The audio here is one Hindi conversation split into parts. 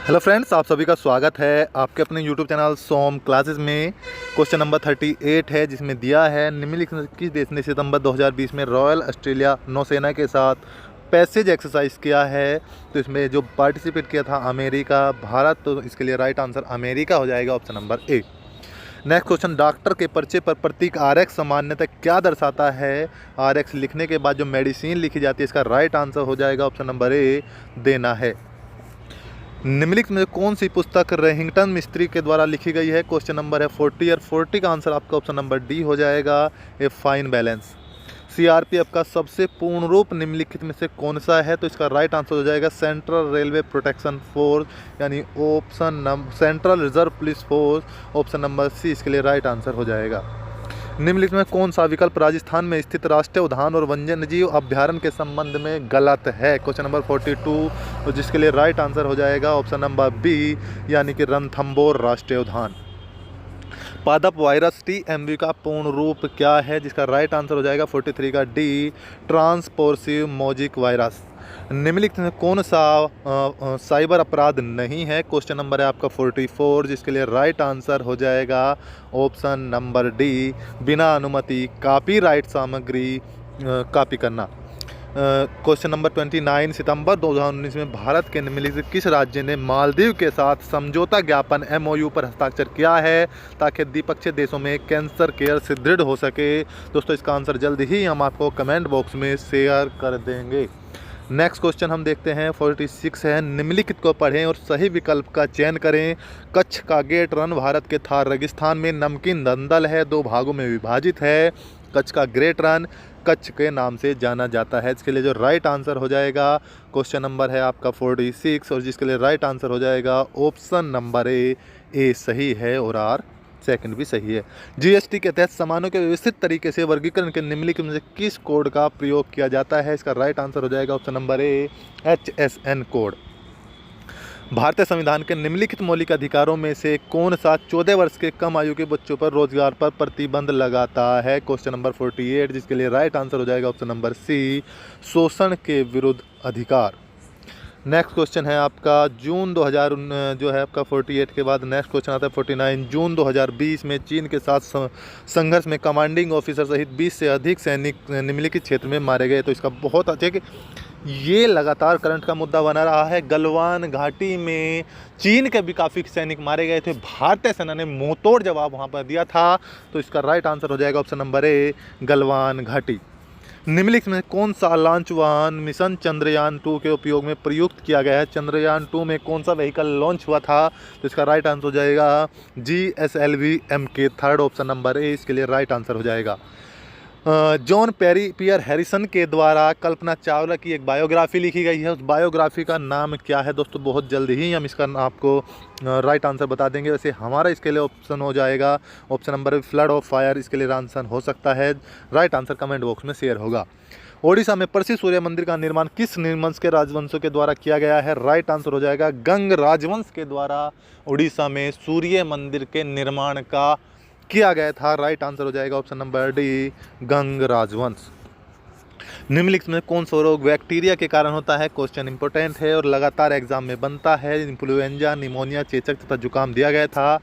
हेलो फ्रेंड्स, आप सभी का स्वागत है आपके अपने यूट्यूब चैनल सोम क्लासेस में। क्वेश्चन नंबर 38 है, जिसमें दिया है निम्नलिखित किस देश ने सितंबर 2020 में रॉयल ऑस्ट्रेलिया नौसेना के साथ पैसेज एक्सरसाइज किया है। तो इसमें जो पार्टिसिपेट किया था अमेरिका, भारत, तो इसके लिए राइट आंसर अमेरिका हो जाएगा, option number A. Next question, doctor के पर्चे पर प्रतीक RX सामान्यतः क्या दर्शाता है? RX लिखने के बाद जो मेडिसिन लिखी जाती है, इसका राइट आंसर हो जाएगा ऑप्शन नंबर ए, देना है। निम्नलिखित में कौन सी पुस्तक रेहिंगटन मिस्त्री के द्वारा लिखी गई है? क्वेश्चन नंबर है 40 और 40 का आंसर आपका ऑप्शन नंबर डी हो जाएगा, ए फाइन बैलेंस। CRPF का सबसे पूर्ण रूप निम्नलिखित में से कौन सा है? तो इसका राइट आंसर हो जाएगा सेंट्रल रेलवे प्रोटेक्शन फोर्स, यानी option number central reserve police force, option number C इसके लिए राइट आंसर हो जाएगा। निम्नलिखित में कौन सा विकल्प राजस्थान में स्थित राष्ट्रीय उद्यान और वन्यजीव अभ्यारण्य के संबंध में गलत है? क्वेश्चन नंबर 42, तो जिसके लिए राइट आंसर हो जाएगा ऑप्शन नंबर बी, यानी कि रणथंभौर राष्ट्रीय उद्यान। पादप वायरस TMV का पूर्ण रूप क्या है? जिसका राइट आंसर हो जाएगा 43 का डी, ट्रांसपोर्सिव मोजिक वायरस। निम्नलिखित में कौन सा साइबर अपराध नहीं है? क्वेश्चन नंबर है आपका 44, जिसके लिए राइट आंसर हो जाएगा ऑप्शन नंबर डी, बिना अनुमति कॉपीराइट सामग्री कॉपी करना। क्वेश्चन नंबर 29, सितंबर 2019 में भारत के निम्नलिखित किस राज्य ने मालदीव के साथ समझौता ज्ञापन MOU पर हस्ताक्षर किया है ताकि द्विपक्षीय देशों में कैंसर केयर सुदृढ़ हो सके? दोस्तों, इसका आंसर जल्द ही हम आपको कमेंट बॉक्स में शेयर कर देंगे। नेक्स्ट क्वेश्चन हम देखते हैं 46 है, निम्नलिखित को पढ़ें और सही विकल्प का चयन करें। कच्छ का गेट रन भारत के थार रेगिस्तान में नमकीन दलदल है, 2 भागों में विभाजित है। कच्छ का ग्रेट रन कच्छ के नाम से जाना जाता है। इसके लिए जो राइट आंसर हो जाएगा, क्वेश्चन नंबर है आपका 46, और जिसके लिए राइट आंसर हो जाएगा ऑप्शन नंबर ए सही है और आर सेकंड भी सही है। GST के तहत सामानों के व्यवस्थित तरीके से वर्गीकरण के निम्नलिखित में से किस कोड का प्रयोग किया जाता है? इसका राइट आंसर हो जाएगा option number A, HSN code. भारतीय संविधान के निम्नलिखित मौलिक अधिकारों में से कौन सा 14 वर्ष के कम आयु के बच्चों पर रोजगार पर प्रतिबंध लगाता है? क्वेश्चन नंबर 48, जिसके लिए राइट आंसर हो जाएगा ऑप्शन नंबर सी, शोषण के विरुद्ध अधिकार। नेक्स्ट क्वेश्चन है आपका जून 2000 जो है आपका 48 के बाद नेक्स्ट क्वेश्चन आता है 49, जून 2020 में चीन के साथ संघर्ष में कमांडिंग ऑफिसर सहित 20 से अधिक सैनिक निम्नलिखित क्षेत्र में मारे गए। तो इसका बहुत अच्छा कि ये लगातार करंट का मुद्दा बना रहा है। गलवान घाटी में चीन के भी काफ़ी सैनिक मारे गए थे, भारतीय सेना ने मुंहतोड़ जवाब वहाँ पर दिया था। तो इसका राइट आंसर हो जाएगा ऑप्शन नंबर ए, गलवान घाटी। निम्नलिखित में कौन सा लॉन्च वाहन मिशन चंद्रयान 2 के उपयोग में प्रयुक्त किया गया है? चंद्रयान 2 में कौन सा व्हीकल लॉन्च हुआ था? तो इसका राइट आंसर हो जाएगा GSLV MK, third option number A इसके लिए राइट आंसर हो जाएगा। जॉन पियर हैरिसन के द्वारा कल्पना चावला की एक बायोग्राफी लिखी गई है, उस बायोग्राफी का नाम क्या है? दोस्तों, बहुत जल्द ही हम इसका आपको राइट आंसर बता देंगे। वैसे हमारा इसके लिए ऑप्शन हो जाएगा option number flood of fire, इसके लिए आंसर हो सकता है। राइट आंसर कमेंट बॉक्स में शेयर होगा। ओडिशा में प्रसिद्ध सूर्य मंदिर का निर्माण किस निर्वंश के राजवंशों के द्वारा किया गया है? राइट आंसर हो जाएगा गंग राजवंश के द्वारा उड़ीसा में सूर्य मंदिर के निर्माण का किया गया था। राइट आंसर हो जाएगा ऑप्शन नंबर डी, गंग राजवंश। निम्नलिखित में कौन सा रोग बैक्टीरिया के कारण होता है? क्वेश्चन इंपॉर्टेंट है और लगातार एग्जाम में बनता है। इन्फ्लुएंजा, निमोनिया, चेचक तथा जुकाम दिया गया था।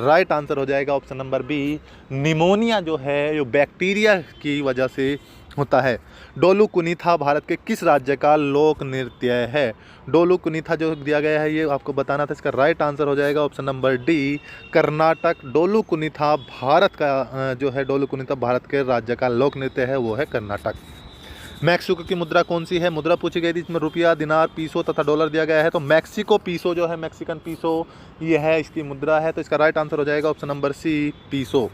राइट आंसर हो जाएगा ऑप्शन नंबर बी, निमोनिया जो है जो बैक्टीरिया की वजह से होता है। डोलू कुनीथा भारत के किस राज्य का लोक नृत्य है? डोलू कुनीथा जो दिया गया है ये आपको बताना था। इसका राइट आंसर हो जाएगा ऑप्शन नंबर डी, कर्नाटक। डोलू कुनीथा भारत का जो है डोलू कुनीथा भारत के राज्य का लोक नृत्य है, वो है कर्नाटक। मैक्सिको की मुद्रा कौन सी है? मुद्रा पूछी गई थी, इसमें रुपया, दिनार, पीसो तथा डॉलर दिया गया है। तो मैक्सिको पीसो जो है, मैक्सिकन पीसो ये है इसकी मुद्रा है। तो इसका राइट आंसर हो जाएगा ऑप्शन नंबर सी, पीसो।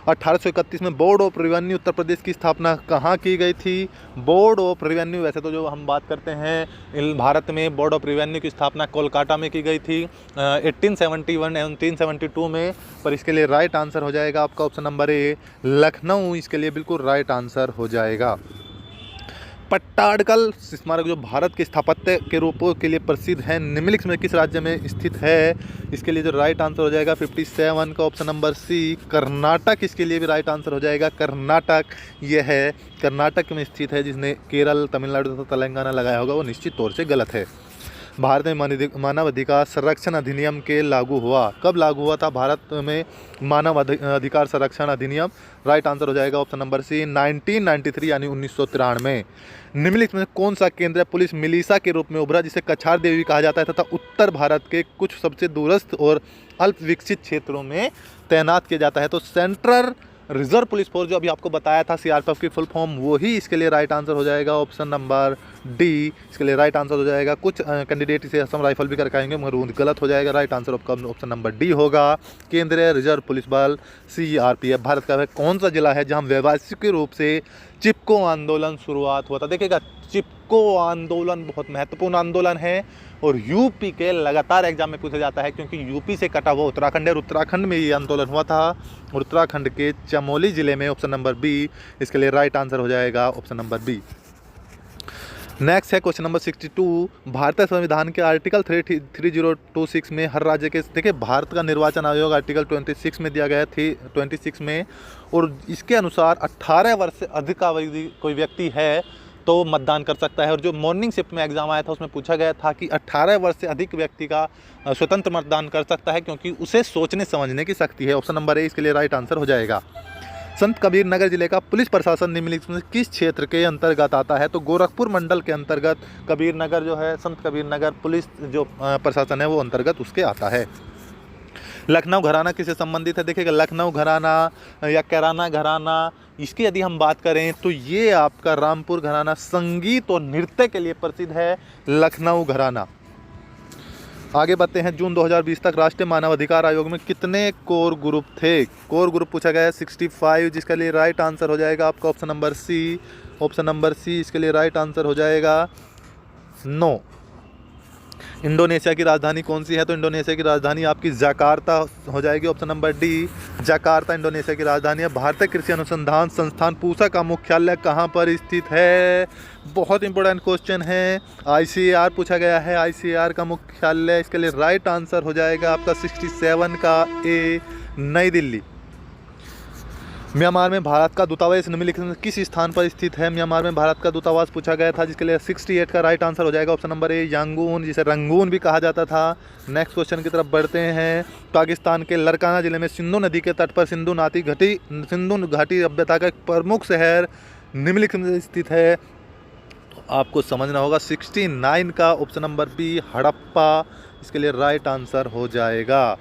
1831 में board of revenue Uttar Pradesh की स्थापना कहाँ की गई थी? बोर्ड ऑफ रेवेन्यू, वैसे तो जो हम बात करते हैं भारत में बोर्ड ऑफ रेवेन्यू की स्थापना कोलकाता में की गई थी 1871 एवं 1872 में। पर इसके लिए राइट आंसर हो जाएगा आपका ऑप्शन नंबर ए, लखनऊ इसके लिए बिल्कुल राइट आंसर हो जाएगा। पट्टाडकल स्मारक जो भारत के स्थापत्य के रूपों के लिए प्रसिद्ध है, निम्नलिखित में किस राज्य में स्थित है? इसके लिए जो राइट आंसर हो जाएगा 57 का ऑप्शन नंबर सी, कर्नाटक इसके लिए भी राइट आंसर हो जाएगा। कर्नाटक यह है कर्नाटक में स्थित है, जिसने केरल, तमिलनाडु तथा तेलंगाना लगाया होगा वो निश्चित तौर से गलत है। भारत में मानवाधिकार संरक्षण अधिनियम के लागू हुआ? कब लागू हुआ था भारत में मानवाधिकार संरक्षण अधिनियम? राइट आंसर हो जाएगा ऑप्शन नंबर सी 1993 यानी 1993। निम्नलिखित में कौन सा केंद्रीय पुलिस मिलिशा के रूप में उभरा जिसे कछार देवी कहा जाता है तथा उत्तर भारत के कुछ सबसे दूरस्थ और अल्प विकसित क्षेत्रों में तैनात किया जाता है? तो सेंट्रल रिजर्व पुलिस फोर्स, जो अभी आपको बताया था सीआरपीएफ की फुल फॉर्म, वो ही इसके लिए राइट आंसर हो जाएगा ऑप्शन नंबर डी। इसके लिए राइट आंसर हो जाएगा, कुछ कैंडिडेट इसे असम राइफल भी करके आएंगे मगर गलत हो जाएगा। Right answer option number D होगा, केंद्रीय रिजर्व पुलिस बल सीआरपीएफ। भारत का वह कौन सा जिला है जहां व्यवसायिक रूप से चिपको आंदोलन शुरुआत हुआ था? देखिएगा, चिपको आंदोलन बहुत महत्वपूर्ण आंदोलन है और यूपी के लगातार एग्जाम में पूछा जाता है क्योंकि यूपी से कटा हुआ उत्तराखंड है और उत्तराखंड में ये आंदोलन हुआ था और उत्तराखंड के चमोली जिले में। ऑप्शन नंबर बी इसके लिए राइट आंसर हो जाएगा, ऑप्शन नंबर बी। नेक्स्ट है क्वेश्चन नंबर 62। भारतीय संविधान के आर्टिकल 3026 में हर राज्य के, देखिए भारत का निर्वाचन आयोग आर्टिकल 26 में दिया गया है 26 में, और इसके अनुसार 18 वर्ष से अधिक का कोई व्यक्ति है तो मतदान कर सकता है। और जो मॉर्निंग शिफ्ट में एग्जाम आया था उसमें पूछा गया था कि 18 वर्ष से अधिक व्यक्ति का स्वतंत्र मतदान कर सकता है क्योंकि उसे सोचने समझने की शक्ति है। ऑप्शन नंबर ए इसके लिए राइट आंसर हो जाएगा। संत कबीर नगर जिले का पुलिस प्रशासन निम्नलिखित में किस क्षेत्र के अंतर्गत आता है? तो गोरखपुर मंडल के अंतर्गत कबीर नगर जो है, संत कबीर नगर पुलिस जो प्रशासन है वो अंतर्गत उसके आता है। लखनऊ घराना किससे संबंधित है? देखिएगा, लखनऊ घराना या कैराना घराना, इसकी यदि हम बात करें तो ये आपका रामपुर घराना संगीत और नृत्य के लिए प्रसिद्ध है, लखनऊ घराना। आगे बढ़ते हैं। जून 2020 तक राष्ट्रीय मानवाधिकार आयोग में कितने कोर ग्रुप थे? कोर ग्रुप पूछा गया है 65, जिसके लिए राइट आंसर हो जाएगा आपका option number C. Option number C इसके लिए राइट आंसर हो जाएगा 9। इंडोनेशिया की राजधानी कौन सी है? तो इंडोनेशिया की राजधानी आपकी जकार्ता हो जाएगी, option number D. Jakarta Indonesia की राजधानी है। भारतीय कृषि अनुसंधान संस्थान पूसा का मुख्यालय कहाँ पर स्थित है? बहुत इंपॉर्टेंट क्वेश्चन है। आईसीएआर पूछा गया है, आईसीएआर का मुख्यालय, इसके लिए राइट आंसर हो जाएगा आपका 67 का ए, नई दिल्ली। म्यांमार में भारत का दूतावास निम्नलिखित में किस स्थान पर स्थित है? म्यांमार में भारत का दूतावास पूछा गया था, जिसके लिए 68 का राइट आंसर हो जाएगा ऑप्शन नंबर ए, यांगून, जिसे रंगून भी कहा जाता था। नेक्स्ट क्वेश्चन की तरफ बढ़ते हैं। पाकिस्तान के लरकाना जिले में सिंधु नदी के तट पर सिंधु घाटी सभ्यता का एक प्रमुख शहर निम्नलिखित में स्थित है। तो आपको समझना होगा 69 का ऑप्शन नंबर बी, हड़प्पा, इसके लिए राइट आंसर हो जाएगा।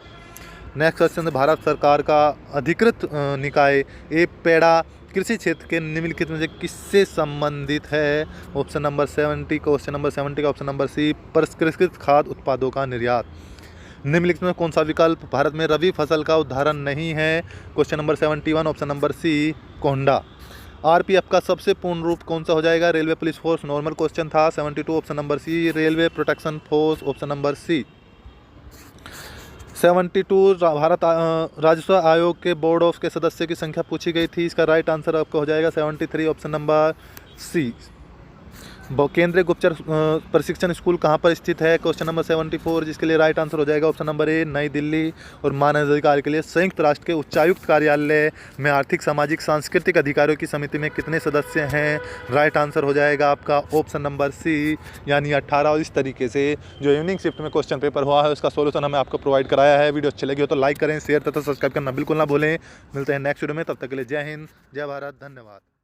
नेक्स्ट क्वेश्चन, भारत सरकार का अधिकृत निकाय ए पेड़ा कृषि क्षेत्र के निम्नलिखित में से किससे संबंधित है? ऑप्शन नंबर 70, क्वेश्चन नंबर 70 का ऑप्शन नंबर सी, परिष्कृत खाद्य उत्पादों का निर्यात। निम्नलिखित में कौन सा विकल्प भारत में रबी फसल का उदाहरण नहीं है? Question number 71, option number C, Konda. RPF का सबसे पूर्ण रूप कौन सा हो जाएगा? Railway police force, normal question था। 72 option number C, railway protection force, option number C. 72 Bharat राजस्व आयोग के बोर्ड ऑफ के सदस्य की संख्या पूछी गई थी, इसका राइट आंसर आपको हो जाएगा 73, ऑप्शन नंबर सी। केंद्रीय गुप्तचर प्रशिक्षण स्कूल कहाँ पर स्थित है? क्वेश्चन नंबर 74, जिसके लिए राइट आंसर हो जाएगा ऑप्शन नंबर ए, नई दिल्ली। और मानवाधिकार के लिए संयुक्त राष्ट्र के उच्चायुक्त कार्यालय में आर्थिक, सामाजिक, सांस्कृतिक अधिकारों की समिति में कितने सदस्य हैं? राइट आंसर हो जाएगा आपका ऑप्शन नंबर सी, यानी 18। और इस तरीके से जो इवनिंग शिफ्ट में क्वेश्चन पेपर हुआ है उसका सोल्यूशन हमें आपको प्रोवाइड कराया है। वीडियो अच्छी लगी हो तो लाइक करें, शेयर तथा सब्सक्राइब करना बिल्कुल ना भूलें। मिलते हैं नेक्स्ट वीडियो में, तब तक के लिए जय हिंद, जय भारत, धन्यवाद।